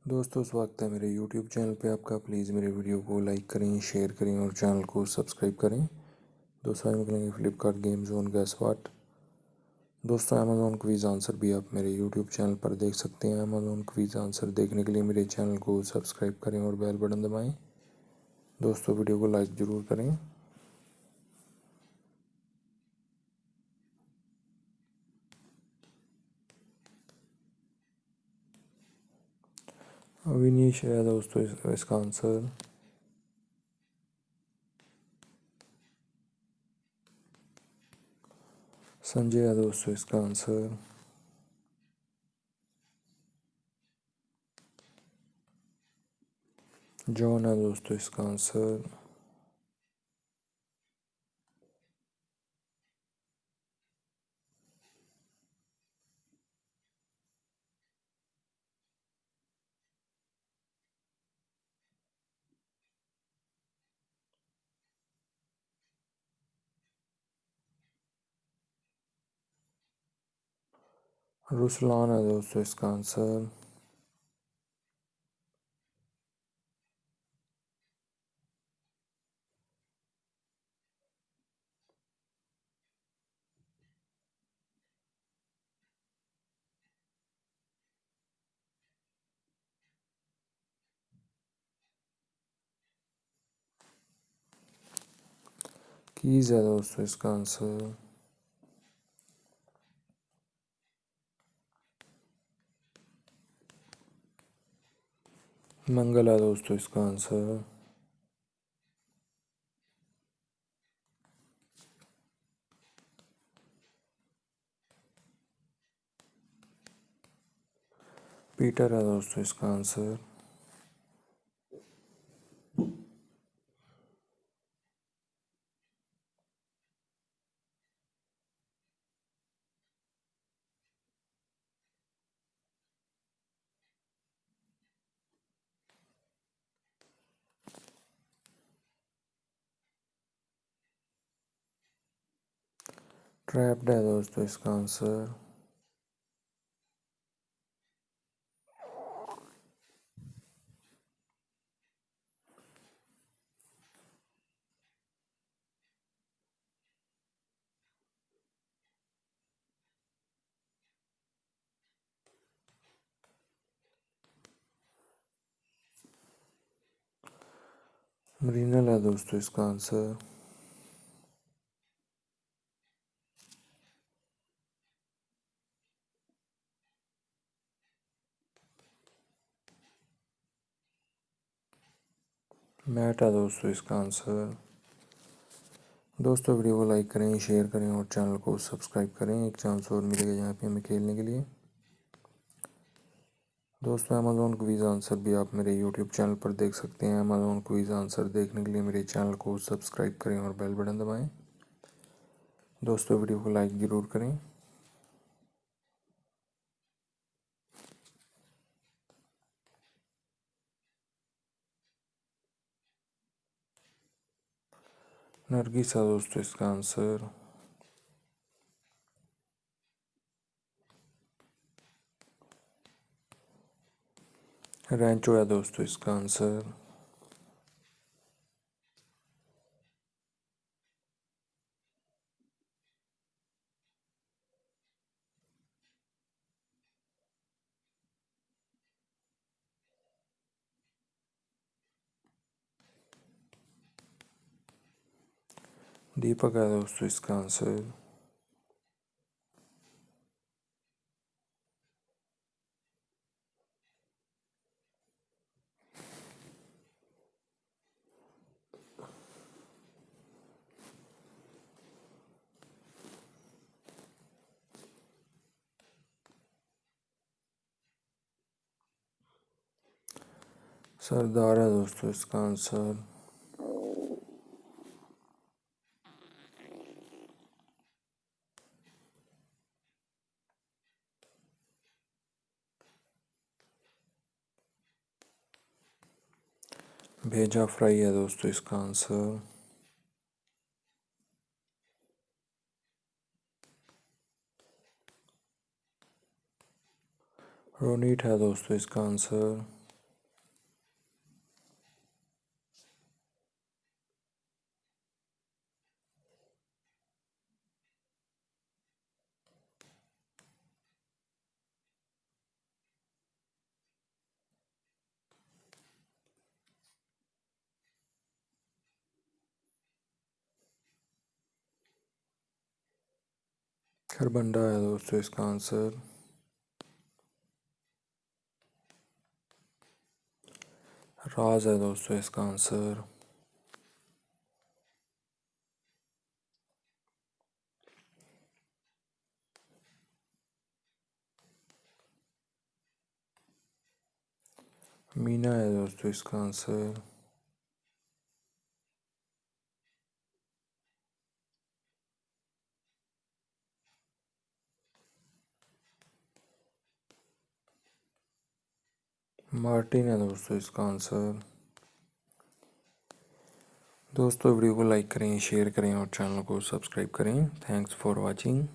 दोस्तों स्वागत है मेरे YouTube चैनल पे आपका। प्लीज़ मेरे वीडियो को लाइक करें, शेयर करें और चैनल को सब्सक्राइब करें। दोस्तों हम करेंगे फ्लिपकार्ट गेम जोन गैस वाट। दोस्तों अमेज़ॉन क्विज़ आंसर भी आप मेरे YouTube चैनल पर देख सकते हैं। अमेज़ॉन क्विज़ आंसर देखने के लिए मेरे चैनल को सब्सक्राइब करें और बेल बटन दबाएँ। दोस्तों वीडियो को लाइक ज़रूर करें। विनीश है दोस्तों इसका आंसर। संजय है दोस्तों इसका आंसर। जॉन है दोस्तों इसका आंसर। रुसलान है दोस्तों इसका आंसर। कीज़ है दोस्तों इसका आंसर। मंगल है दोस्तों इसका आंसर। पीटर है दोस्तों इसका आंसर। ट्रैप्ड है दोस्तों इसका आंसर। मरीनल है दोस्तों इसका आंसर। मैट है दोस्तों इसका आंसर। दोस्तों वीडियो को लाइक करें, शेयर करें और चैनल को सब्सक्राइब करें। एक चांस और मिलेगा यहाँ पे हमें खेलने के लिए। दोस्तों अमेज़ॉन क्विज़ आंसर भी आप मेरे YouTube चैनल पर देख सकते हैं। अमेज़ॉन क्विज़ आंसर देखने के लिए मेरे चैनल को सब्सक्राइब करें और बेल बटन दबाएं। दोस्तों वीडियो को लाइक ज़रूर करें। नरगिस है दोस्तों इसका आंसर। रैंचो है दोस्तों इसका आंसर। दीपक है दोस्तों इसका आंसर। सरदार है दोस्तों इसका आंसर। भेजा फ्राई है दोस्तों इसका आंसर। रोनीट है दोस्तों इसका आंसर। खरबंडा है दोस्तों इसका आंसर। राज है दोस्तों इसका आंसर। मीना है दोस्तों इसका आंसर। मार्टिन है दोस्तों इसका आंसर। दोस्तों वीडियो को लाइक करें, शेयर करें और चैनल को सब्सक्राइब करें। Thanks for watching.